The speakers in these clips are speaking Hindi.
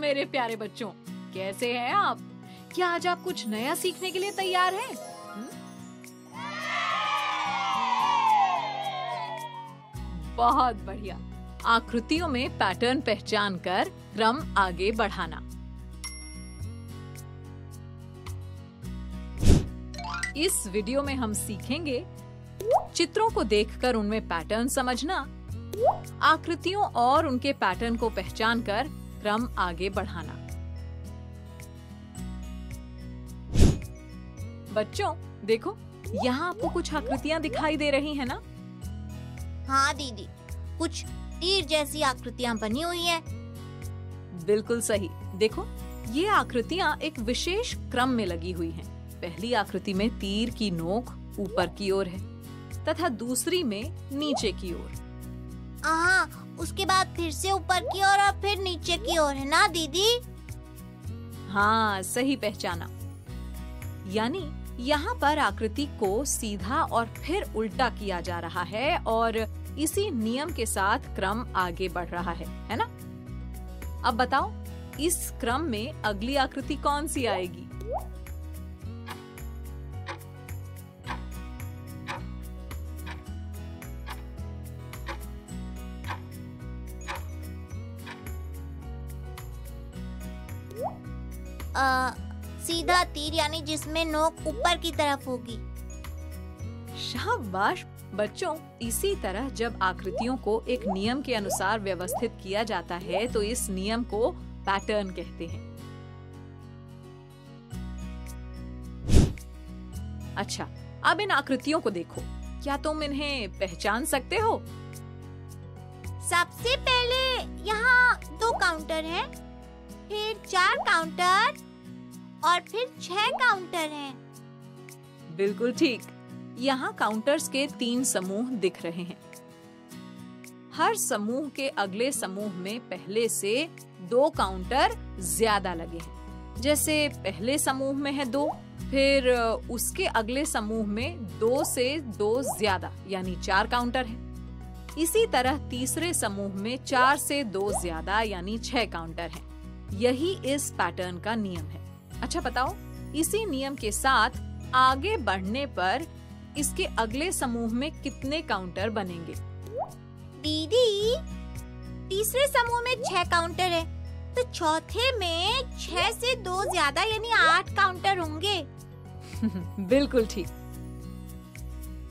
मेरे प्यारे बच्चों, कैसे हैं आप? क्या आज आप कुछ नया सीखने के लिए तैयार हैं? बहुत बढ़िया। आकृतियों में पैटर्न पहचान कर क्रम आगे बढ़ाना। इस वीडियो में हम सीखेंगे चित्रों को देखकर उनमें पैटर्न समझना, आकृतियों और उनके पैटर्न को पहचान कर क्रम आगे बढ़ाना। बच्चों देखो, यहाँ आपको कुछ आकृतियाँ दिखाई दे रही हैं ना? हाँ दीदी, कुछ तीर जैसी आकृतियाँ बनी हुई हैं। बिल्कुल सही। देखो, ये आकृतियाँ एक विशेष क्रम में लगी हुई हैं। पहली आकृति में तीर की नोक ऊपर की ओर है तथा दूसरी में नीचे की ओर। हाँ, उसके बाद फिर से ऊपर की ओर और फिर नीचे की ओर, है ना दीदी? हाँ, सही पहचाना। यानी यहाँ पर आकृति को सीधा और फिर उल्टा किया जा रहा है और इसी नियम के साथ क्रम आगे बढ़ रहा है ना? अब बताओ, इस क्रम में अगली आकृति कौन सी आएगी? सीधा तीर, यानी जिसमें नोक ऊपर की तरफ होगी। शाबाश बच्चों, इसी तरह जब आकृतियों को एक नियम के अनुसार व्यवस्थित किया जाता है तो इस नियम को पैटर्न कहते हैं। अच्छा, अब इन आकृतियों को देखो, क्या तुम इन्हें पहचान सकते हो? सबसे पहले यहाँ 2 काउंटर हैं, फिर 4 काउंटर और फिर 6 काउंटर हैं। बिल्कुल ठीक। यहाँ काउंटर्स के 3 समूह दिख रहे हैं। हर समूह के अगले समूह में पहले से 2 काउंटर ज्यादा लगे हैं। जैसे पहले समूह में है 2, फिर उसके अगले समूह में 2 से 2 ज्यादा यानी 4 काउंटर है। इसी तरह तीसरे समूह में 4 से 2 ज्यादा यानी 6 काउंटर हैं। यही इस पैटर्न का नियम है। अच्छा बताओ, इसी नियम के साथ आगे बढ़ने पर इसके अगले समूह में कितने काउंटर बनेंगे? दीदी, तीसरे समूह में 6 काउंटर है, तो चौथे में 6 से 2 ज्यादा यानी 8 काउंटर होंगे। बिल्कुल ठीक।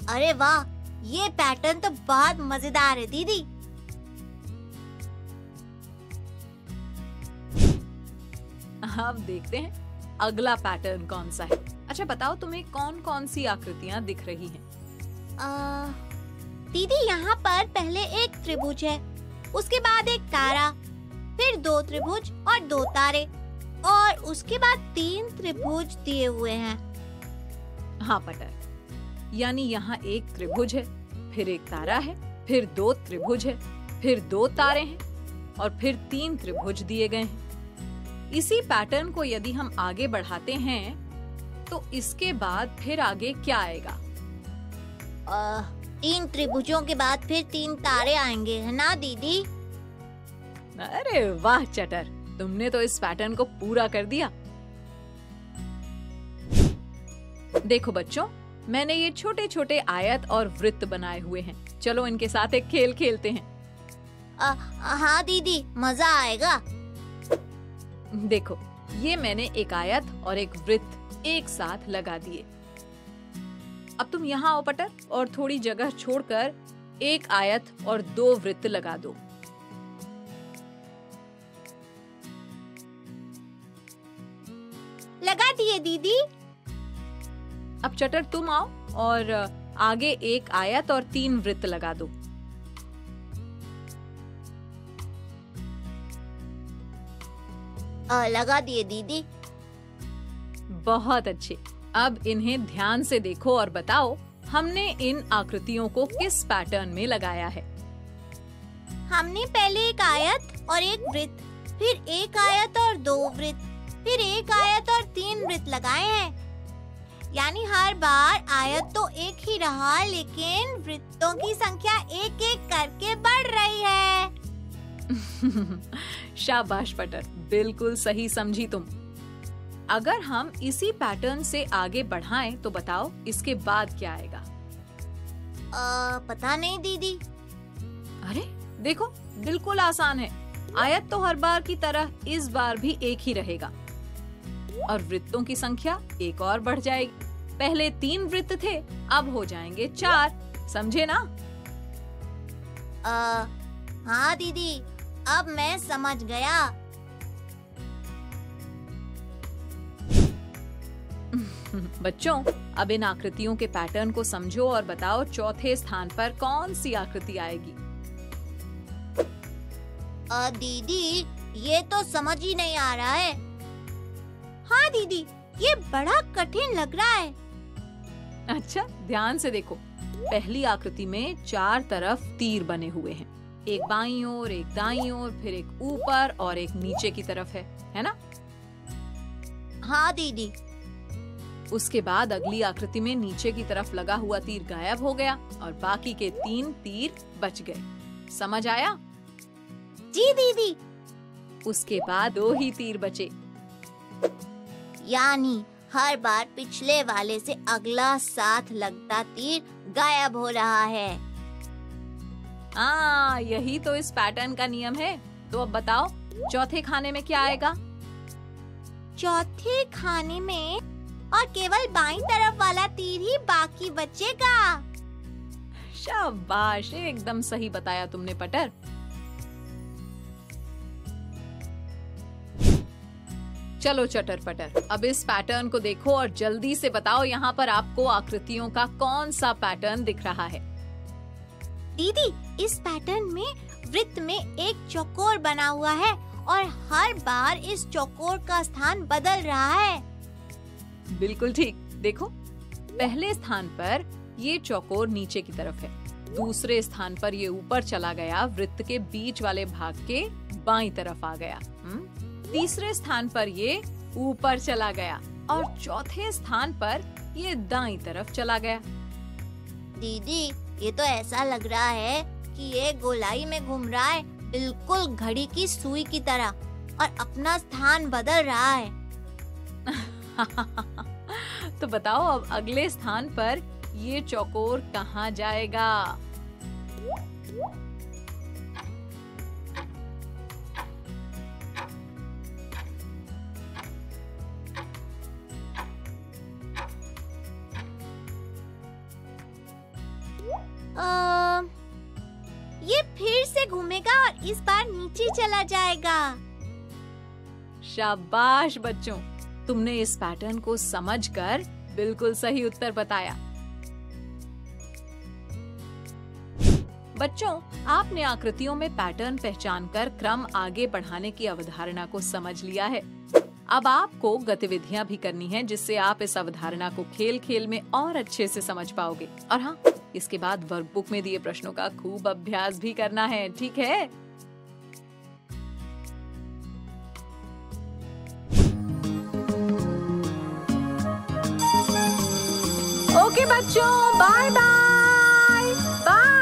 अरे वाह, ये पैटर्न तो बहुत मजेदार है दीदी। अब देखते हैं अगला पैटर्न कौन सा है। अच्छा बताओ, तुम्हें कौन कौन सी आकृतियाँ दिख रही हैं? दीदी, यहाँ पर पहले एक त्रिभुज है, उसके बाद एक तारा, फिर 2 त्रिभुज और 2 तारे, और उसके बाद 3 त्रिभुज दिए हुए हैं। हाँ पटर, यानी यहाँ एक त्रिभुज है, फिर एक तारा है, फिर 2 त्रिभुज है, फिर 2 तारे हैं और फिर 3 त्रिभुज दिए गए हैं। इसी पैटर्न को यदि हम आगे बढ़ाते हैं तो इसके बाद फिर आगे क्या आएगा? 3 त्रिभुजों के बाद फिर 3 तारे आएंगे, है ना दीदी? अरे वाह चटर, तुमने तो इस पैटर्न को पूरा कर दिया। देखो बच्चों, मैंने ये छोटे छोटे आयत और वृत्त बनाए हुए हैं। चलो इनके साथ एक खेल खेलते हैं। हाँ दीदी, मजा आएगा। देखो, ये मैंने एक आयत और एक वृत्त एक साथ लगा दिए। अब तुम यहाँ आओ पटर और थोड़ी जगह छोड़कर एक आयत और 2 वृत्त लगा दो। लगा दिए दीदी। अब चटर तुम आओ और आगे एक आयत और 3 वृत्त लगा दो। लगा दिए दीदी। बहुत अच्छे। अब इन्हें ध्यान से देखो और बताओ, हमने इन आकृतियों को किस पैटर्न में लगाया है? हमने पहले एक आयत और एक वृत्त, फिर एक आयत और 2 वृत्त, फिर एक आयत और 3 वृत्त लगाए हैं। यानी हर बार आयत तो एक ही रहा, लेकिन वृत्तों की संख्या एक एक करके बढ़ रही है। शाबाश पटर, बिल्कुल सही समझी तुम। अगर हम इसी पैटर्न से आगे बढ़ाएं तो बताओ इसके बाद क्या आएगा? पता नहीं दीदी। अरे देखो, बिल्कुल आसान है। आयत तो हर बार की तरह इस बार भी एक ही रहेगा और वृत्तों की संख्या एक और बढ़ जाएगी। पहले 3 वृत्त थे, अब हो जाएंगे 4। समझे ना? हाँ दीदी, अब मैं समझ गया। बच्चों, अब इन आकृतियों के पैटर्न को समझो और बताओ चौथे स्थान पर कौन सी आकृति आएगी? दीदी, ये तो समझ ही नहीं आ रहा है। हाँ दीदी, ये बड़ा कठिन लग रहा है। अच्छा, ध्यान से देखो। पहली आकृति में 4 तरफ तीर बने हुए हैं। एक बाईं ओर, एक दाईं ओर, फिर एक ऊपर और एक नीचे की तरफ है ना? हाँ दीदी। उसके बाद अगली आकृति में नीचे की तरफ लगा हुआ तीर गायब हो गया और बाकी के 3 तीर बच गए। समझ आया? जी दीदी। उसके बाद 2 ही तीर बचे। यानी हर बार पिछले वाले से अगला साथ लगता तीर गायब हो रहा है। यही तो इस पैटर्न का नियम है। तो अब बताओ चौथे खाने में क्या आएगा? चौथे खाने में और केवल बाईं तरफ वाला तीर ही बाकी बचेगा। शाबाश, एकदम सही बताया तुमने पटर। चलो चटर पटर, अब इस पैटर्न को देखो और जल्दी से बताओ यहाँ पर आपको आकृतियों का कौन सा पैटर्न दिख रहा है? दीदी, इस पैटर्न में वृत्त में एक चौकोर बना हुआ है और हर बार इस चौकोर का स्थान बदल रहा है। बिल्कुल ठीक। देखो, पहले स्थान पर ये चौकोर नीचे की तरफ है, दूसरे स्थान पर ये ऊपर चला गया, वृत्त के बीच वाले भाग के बाईं तरफ आ गया। तीसरे स्थान पर ये ऊपर चला गया और चौथे स्थान पर ये दाईं तरफ चला गया। दीदी, ये तो ऐसा लग रहा है कि ये गोलाई में घूम रहा है, बिल्कुल घड़ी की सुई की तरह, और अपना स्थान बदल रहा है। तो बताओ अब अगले स्थान पर ये चौकोर कहाँ जाएगा? ये फिर से घूमेगा और इस बार नीचे चला जाएगा। शाबाश बच्चों, तुमने इस पैटर्न को समझकर बिल्कुल सही उत्तर बताया। बच्चों, आपने आकृतियों में पैटर्न पहचानकर क्रम आगे बढ़ाने की अवधारणा को समझ लिया है। अब आपको गतिविधियां भी करनी है जिससे आप इस अवधारणा को खेल खेल में और अच्छे से समझ पाओगे। और हाँ, इसके बाद वर्कबुक में दिए प्रश्नों का खूब अभ्यास भी करना है, ठीक है? ओके बच्चों, बाय बाय बाय।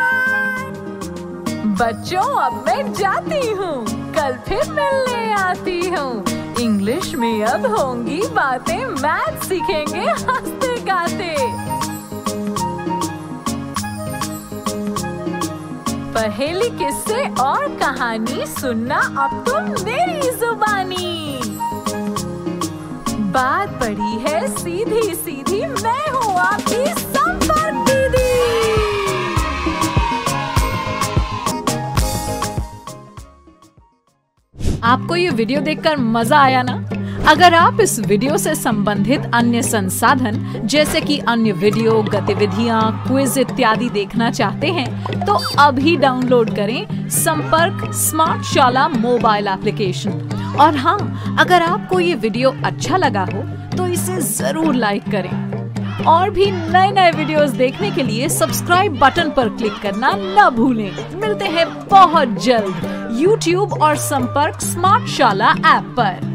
बच्चों, अब मैं जाती हूँ, कल फिर मिलने आती हूँ। इंग्लिश में अब होंगी बातें, मैथ सीखेंगे हंसते गाते। पहेली, किस्से और कहानी सुनना अब तुम मेरी जुबानी। बात बड़ी है सीधी सीधी, मैं हूँ आपकी संपर्क दीदी। आपको ये वीडियो देखकर मजा आया ना? अगर आप इस वीडियो से संबंधित अन्य संसाधन जैसे कि अन्य वीडियो, गतिविधियां, क्विज इत्यादि देखना चाहते हैं तो अभी डाउनलोड करें संपर्क स्मार्ट शाला मोबाइल एप्लीकेशन। और हाँ, अगर आपको ये वीडियो अच्छा लगा हो तो इसे जरूर लाइक करें। और भी नए नए वीडियोस देखने के लिए सब्सक्राइब बटन पर क्लिक करना न भूलें। मिलते हैं बहुत जल्द YouTube और संपर्क स्मार्ट शाला ऐप पर।